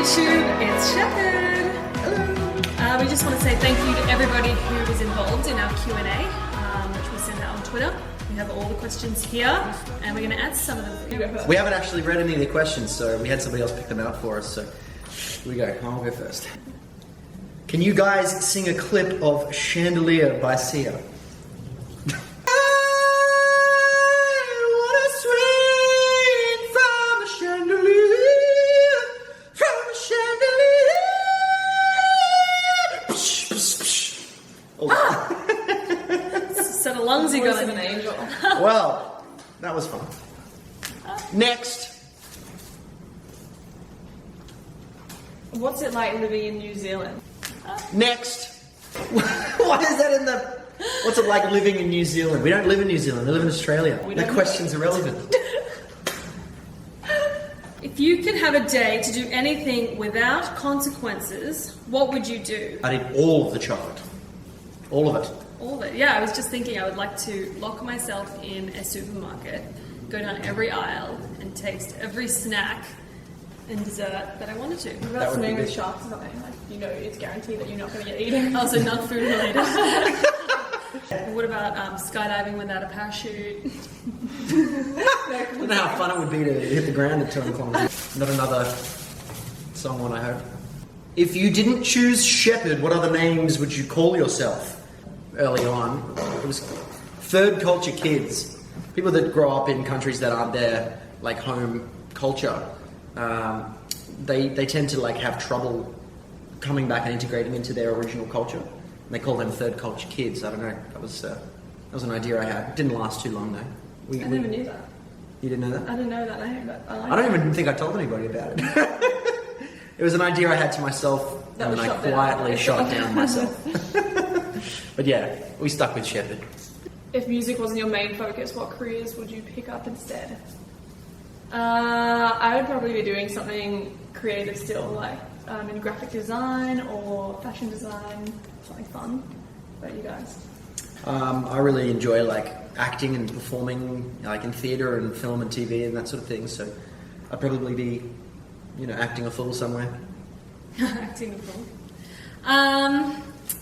YouTube, it's Sheppard. Hello. We just want to say thank you to everybody who was involved in our Q&A, which we sent out on Twitter. We have all the questions here, and we're going to answer some of them. We haven't actually read any of the questions, so we had somebody else pick them out for us, so here we go. I'll go first. Can you guys sing a clip of Chandelier by Sia? So the lungs you got an angel. Well, that was fun. Next. What's it like living in New Zealand? Next. What is that in the... What's it like living in New Zealand? We don't live in New Zealand, we live in Australia. That question's irrelevant. If you could have a day to do anything without consequences, what would you do? I'd eat all of the chocolate. All of it. All of it. Yeah, I was just thinking I would like to lock myself in a supermarket, go down every aisle and taste every snack and dessert that I wanted to. What about swimming with sharks or something? Like, you know, it's guaranteed that you're not going to get eaten. Also not food related. What about skydiving without a parachute? I don't know how fun it would be to hit the ground at 2 o'clock. Not another song one, I hope. If you didn't choose Sheppard, what other names would you call yourself? Early on, it was third culture kids, people that grow up in countries that aren't their like home culture. They tend to like have trouble coming back and integrating into their original culture. And they call them third culture kids. I don't know. That was an idea I had. It didn't last too long though. I never knew that. You didn't know that? I didn't know that name, but I like I don't even think I told anybody about it. It was an idea I had to myself, and then I quietly shot it down myself. But yeah, we stuck with Sheppard. If music wasn't your main focus, what careers would you pick up instead? I would probably be doing something creative still, like in graphic design or fashion design, something fun. What about you guys? I really enjoy like acting and performing, like in theatre and film and TV and that sort of thing. So I'd probably be, acting a fool somewhere. Acting a fool.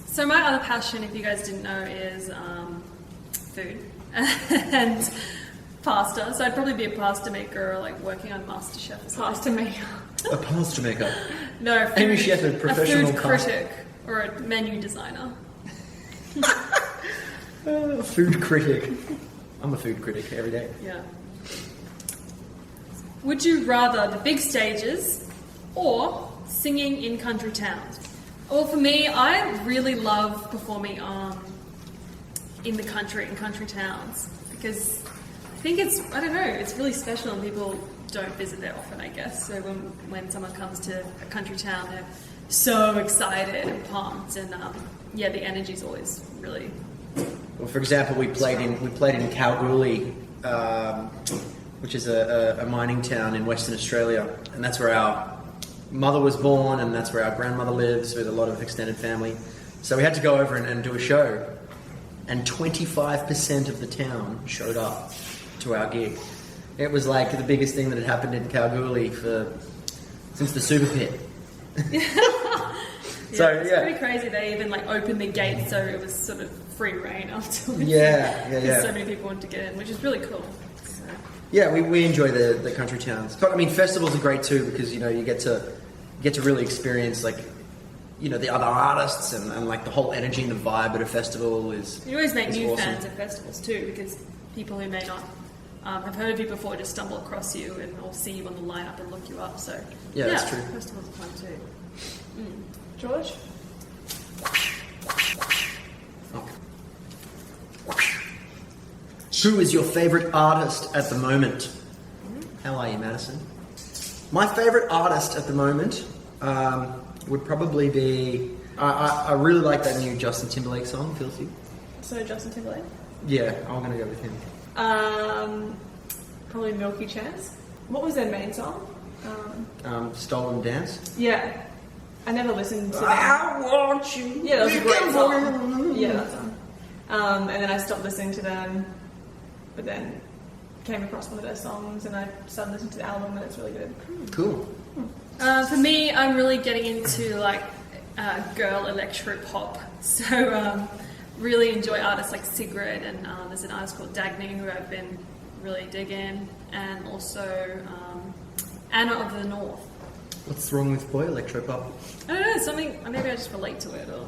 So my other passion, if you guys didn't know, is food and pasta. So I'd probably be a pasta maker, or like working on MasterChef or something. Pasta maker. A pasta maker. No, food, Amy Sheppard, professional a food critic or a menu designer. Food critic. I'm a food critic every day. Yeah. Would you rather the big stages or singing in country towns? Well, for me, I really love performing in the country, in country towns, because I think it's really special and people don't visit there often, I guess. So when someone comes to a country town, they're so excited and pumped, and the energy's always really... Well, for example, we played in Kalgoorlie, which is a mining town in Western Australia, and that's where our mother was born, and that's where our grandmother lives with a lot of extended family. So we had to go over and do a show, and 25% of the town showed up to our gig. It was like the biggest thing that had happened in Kalgoorlie since the super pit. It's pretty crazy. They even opened the gates, so it was sort of free reign afterwards. Yeah. So many people wanted to get in, which is really cool. So. Yeah, we enjoy the country towns. But I mean, festivals are great too, because you get to really experience the other artists and like the whole energy and the vibe at a festival is. You always make new awesome. fans at festivals too, because people who may not have heard of you before just stumble across you or see you on the lineup and look you up. So that's true. Festivals are fun too. George? Who is your favourite artist at the moment? How are you, Madison? My favourite artist at the moment would probably be... I really like that new Justin Timberlake song, Filthy. So Justin Timberlake? Yeah, I'm going to go with him. Probably Milky Chance. What was their main song? Stolen Dance? Yeah. I never listened to that. I want you. Yeah, that was a great song. Yeah, that song. And then I stopped listening to them, but then came across one of their songs and I started listening to the album and it's really good. Cool. For me, I'm really getting into like girl electro pop. So really enjoy artists like Sigrid, and there's an artist called Dagny who I've been really digging, and also Anna of the North. What's wrong with boy electropop? I don't know, something, maybe I just relate to it, or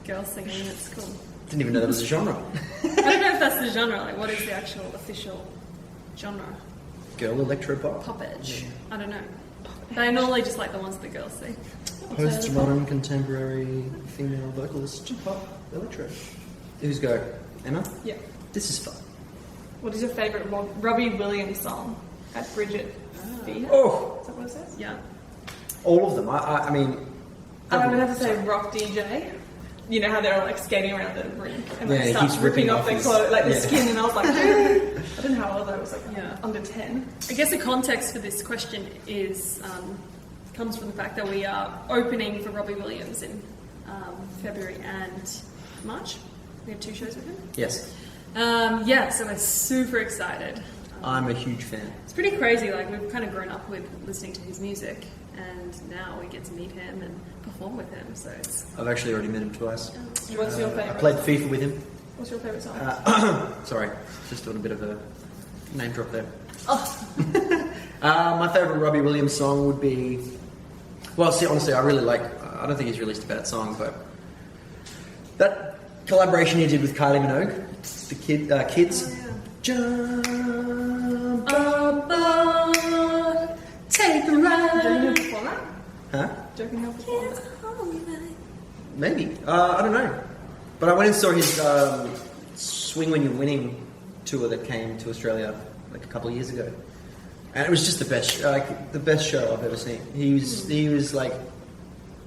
girls singing, it's cool. Didn't even know that was a genre. I don't know if that's the genre, like what is the actual official genre? Girl electropop? Pop edge. I don't know. They normally just like the ones that girls sing. Postmodern contemporary female vocalist pop electro. Who's go? Emma? Yeah. This is fun. What is your favourite Robbie Williams song? At Bridget Feeder? Oh! Is that what it says? Yeah. All of them. I mean... I would have to say Rock DJ. You know how they're all like skating around the rink and like Yeah, he start keeps ripping ripping off off their his- clothes, like the yeah. skin, and I was like, I don't know how old I was, like Yeah. under 10. I guess the context for this question is comes from the fact that we are opening for Robbie Williams in February and March. We have 2 shows with him. Yes. Yeah, so we're super excited. I'm a huge fan. It's pretty crazy. Like we've kind of grown up with listening to his music, and now we get to meet him and perform with him. So it's I've actually already met him twice. What's your I favourite? played FIFA with him. What's your favourite song? Sorry, just doing a bit of a name drop there. Oh, My favourite Robbie Williams song would be... Well, see, honestly, I really like... I don't think he's released a bad song, but... That collaboration he did with Kylie Minogue, the Kids. Oh, yeah. Jump aboard, take a Joking ride. Hill before that? Huh? Joking Hill before that? Maybe. I don't know. But I went and saw his Swing When You're Winning tour that came to Australia like a couple of years ago. And it was just the best show I've ever seen. He was like,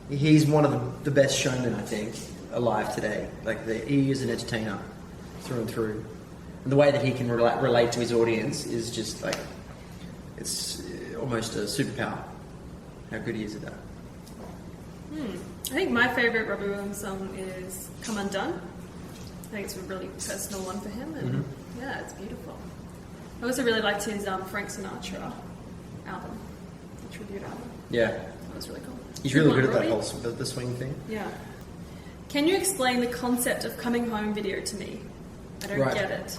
he's one of the best showmen, I think, alive today. Like, he is an entertainer through and through. And the way that he can relate to his audience is just like, it's almost a superpower. How good he is at that. I think my favourite Robbie Williams song is Come Undone. I think it's a really personal one for him, and yeah, it's beautiful. I also really liked his Frank Sinatra album, the tribute album. Yeah. That was really cool. He's really good at Robbie? that whole the swing thing. Yeah. Can you explain the concept of coming home video to me? I don't Right. get it.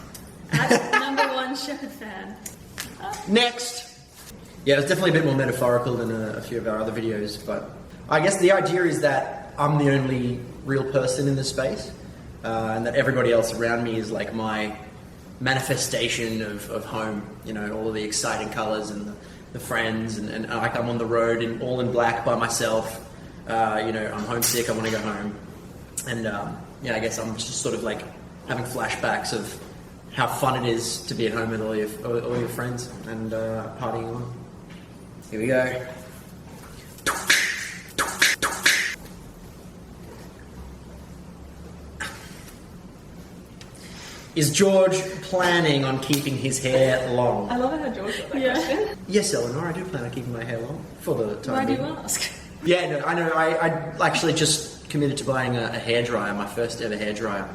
At #1 Sheppard fan. Next! Yeah, it's definitely a bit more metaphorical than a few of our other videos, but I guess the idea is that I'm the only real person in this space, and that everybody else around me is like my manifestation of home, you know, all of the exciting colours and the friends, and like I'm on the road all in black by myself, you know, I'm homesick, I want to go home, and yeah, I guess I'm just sort of like having flashbacks of how fun it is to be at home with all your friends and partying on. Here we go. Is George planning on keeping his hair long? I love how George got that Yeah. question. Yes, Eleanor, I do plan on keeping my hair long for the time Why do you being. ask? Yeah, no, I know. I actually just committed to buying a hairdryer, my first ever hairdryer.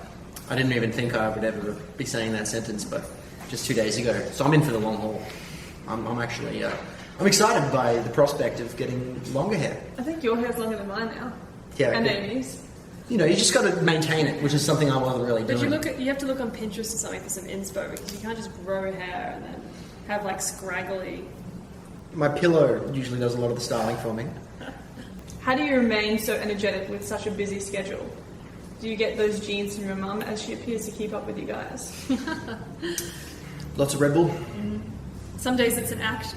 I didn't even think I would ever be saying that sentence, but just 2 days ago. So I'm in for the long haul. I'm actually, I'm excited by the prospect of getting longer hair. I think your hair's longer than mine now. Yeah, And yeah. Amy's. You know, you just got to maintain it, which is something I wasn't really But doing. you have to look on Pinterest or something for some inspo, because you can't just grow hair and then have like scraggly. My pillow usually does a lot of the styling for me. How do you remain so energetic with such a busy schedule? Do you get those genes from your mum, as she appears to keep up with you guys? Lots of Red Bull. Some days it's an act.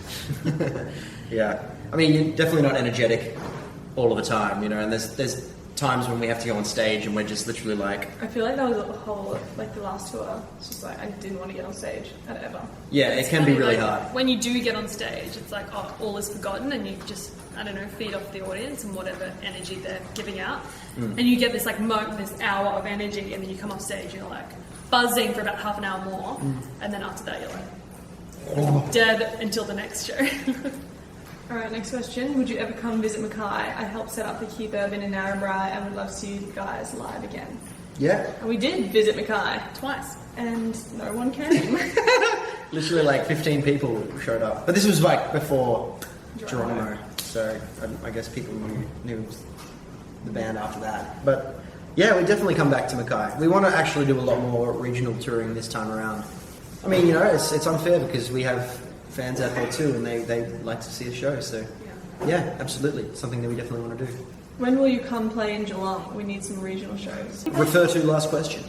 Yeah, I mean, you're definitely not energetic all of the time, you know. And there's times when we have to go on stage and we're just literally like, I feel like that was the whole, like the last tour. It's just like I didn't want to get on stage at ever. yeah, it can be really hard. When you do get on stage, it's like, oh, all is forgotten, and you just, I don't know, feed off the audience and whatever energy they're giving out. And you get this like this hour of energy, and then you come off stage and you're like buzzing for about half an hour more, and then after that you're like dead until the next show. Alright, next question. Would you ever come visit Mackay? I helped set up the Keep Urban in Narrabri and would love to see you guys live again. Yeah. And we did visit Mackay, Twice. and no one came. Literally like 15 people showed up. But this was like before Geronimo. So I guess people knew the band after that. But yeah, we definitely come back to Mackay. We want to actually do a lot more regional touring this time around. I mean, you know, it's unfair because we have fans out there too and they like to see a show. So yeah, absolutely. It's something that we definitely want to do. When will you come play in Geelong? We need some regional shows. Refer to last question.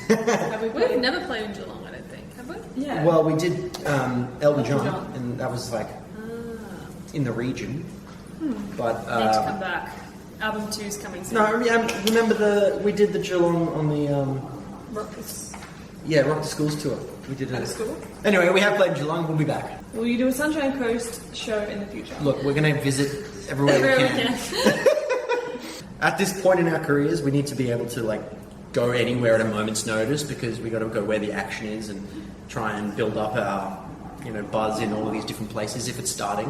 Have we We've played? never played in Geelong, I don't think, have we? Yeah. Well, we did Elton John, John. and that was like in the region. But Need to come back. Album 2's coming soon. no, remember we did the Geelong on the Rock this Rock the Schools tour. We did at it. school. Anyway, we have played Geelong. We'll be back. Will you do a Sunshine Coast show in the future? Look, we're going to visit everywhere we can. At this point in our careers, we need to be able to like go anywhere at a moment's notice because we got to go where the action is and try and build up our buzz in all of these different places if it's starting.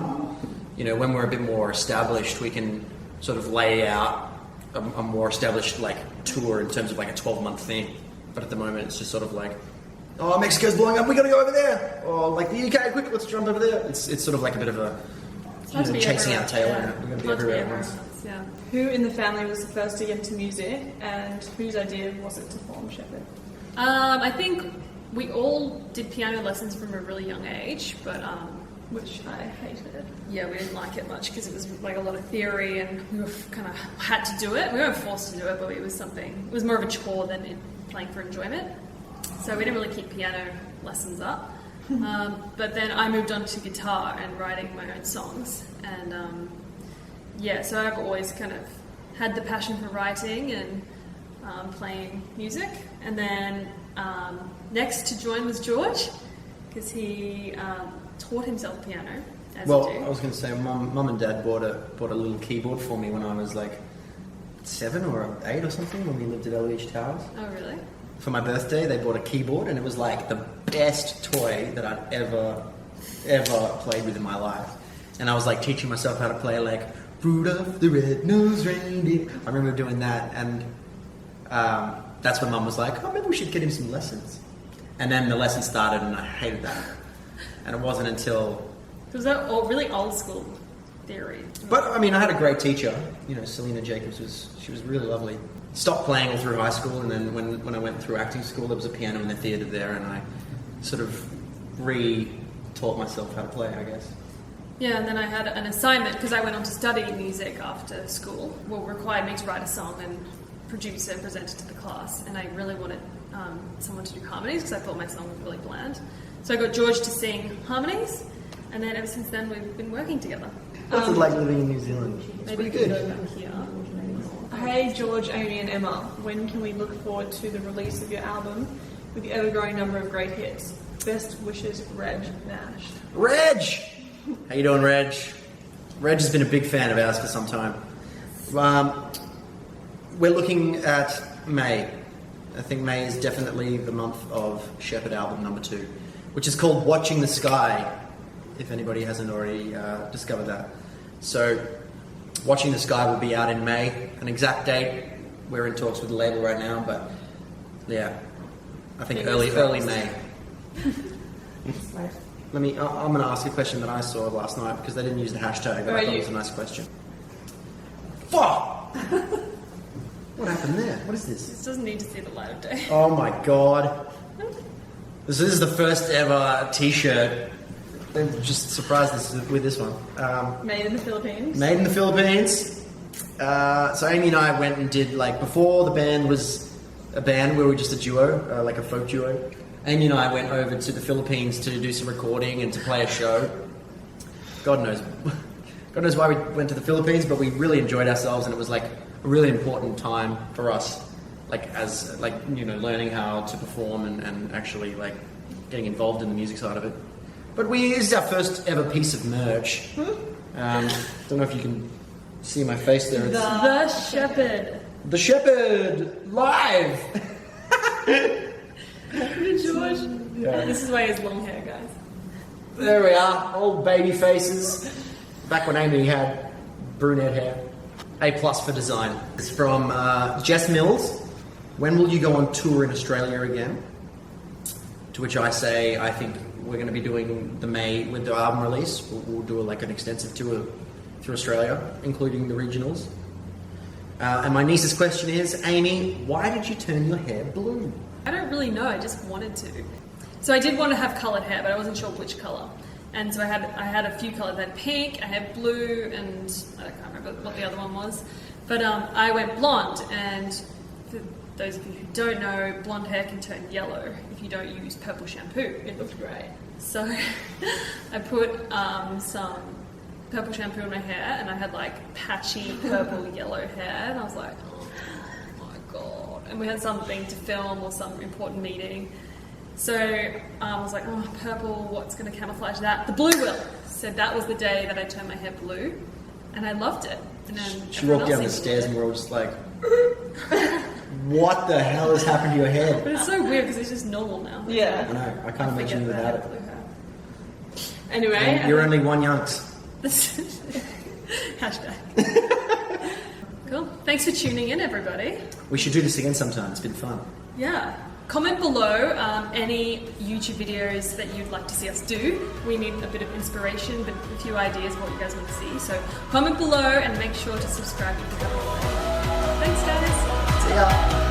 You know, when we're a bit more established, we can sort of lay out a more established like tour in terms of like a 12-month thing. But at the moment, it's just sort of like, oh, Mexico's blowing up, we got to go over there. Or like the UK, quick, let's jump over there. It's sort of like a bit of a chasing our tail. Yeah. We're going to be everywhere at once. Yeah. Who in the family was the first to get into music, and whose idea was it to form Sheppard? I think we all did piano lessons from a really young age, but Which I hated. yeah, we didn't like it much because it was like a lot of theory and we were kind of had to do it. We weren't forced to do it, but it was more of a chore than playing for enjoyment. So we didn't really keep piano lessons up. But then I moved on to guitar and writing my own songs. And so I've always kind of had the passion for writing and playing music. And then next to join was George, because he taught himself piano. Well, I was going to say, Mum and Dad bought a little keyboard for me when I was like 7 or 8 or something when we lived at Eloise Towers. Oh, really? For my birthday, they bought a keyboard, and it was like the best toy that I'd ever played with in my life. And I was like teaching myself how to play like Rudolph the Red-Nosed Reindeer. I remember doing that, and that's when Mum was like, oh, maybe we should get him some lessons. And then the lesson started, and I hated that. And it wasn't until... Was that really old school theory? But I mean, I had a great teacher. You know, Selena Jacobs was really lovely. Stopped playing all through high school, and then when I went through acting school, there was a piano in the theatre there, and I sort of re-taught myself how to play, I guess. Yeah, and then I had an assignment because I went on to study music after school. Well, required me to write a song and produce it and present it to the class, and I really wanted someone to do harmonies because I thought my song was really bland. So I got George to sing harmonies, and then ever since then we've been working together. What's it like living in New Zealand? It's Maybe pretty we good. can go here. Hey George, Amy and Emma, when can we look forward to the release of your album with the ever-growing number of great hits? Best wishes, Reg Nash. Reg! How you doing, Reg? Reg has been a big fan of ours for some time. We're looking at May. I think May is definitely the month of Sheppard album number 2, which is called Watching the Sky, if anybody hasn't already discovered that. So, Watching the Sky will be out in May. An exact date, we're in talks with the label right now, but yeah, I think early May. I'm going to ask a question that I saw last night because they didn't use the hashtag, but I thought it was a nice question. Fuck! What happened there? What is this? This doesn't need to see the light of day. Oh my god. This is the first ever t-shirt. I'm just surprised with this one. Made in the Philippines. Made in the Philippines. So Amy and I went and did, like, before the band was a band, we were just a duo, like a folk duo. Amy and I went over to the Philippines to do some recording and to play a show. God knows why we went to the Philippines, but we really enjoyed ourselves, and it was like a really important time for us, like as like learning how to perform and actually like getting involved in the music side of it. But this is our first ever piece of merch. Don't know if you can see my face there. It's The Sheppard. the Sheppard live. George. Yeah. This is why he has long hair, guys. There we are, old baby faces. Back when Amy had brunette hair. A+ for design. It's from Jess Mills. When will you go on tour in Australia again? To which I say, I think we're going to be doing the May with the album release. We'll do like an extensive tour through Australia, including the regionals. And my niece's question is, Amy, why did you turn your hair blue? I don't really know. I just wanted to. So I did want to have coloured hair, but I wasn't sure which colour. And so I had a few colours. I had pink, I had blue, and I can't remember what the other one was. But I went blonde, and for those of you who don't know, blonde hair can turn yellow if you don't use purple shampoo. It looked great. So I put some purple shampoo in my hair, and I had like patchy purple yellow hair, and I was like, oh my god. And we had something to film or some important meeting. So I was like, oh, purple, what's going to camouflage that? The blue will. So that was the day that I turned my hair blue, and I loved it. And then She walked down the stairs and we're all just like, what the hell has happened to your hair? But it's so weird because it's just normal now. I Yeah. know, I can't imagine forget that I without had it. blue hair. Anyway, And you're only one Yunks. Hashtag. Cool. Thanks for tuning in, everybody. We should do this again sometime. It's been fun. Yeah. Comment below any YouTube videos that you'd like to see us do. We need a bit of inspiration, but a few ideas of what you guys want to see. So comment below and make sure to subscribe if you haven't already. Thanks, guys. See ya.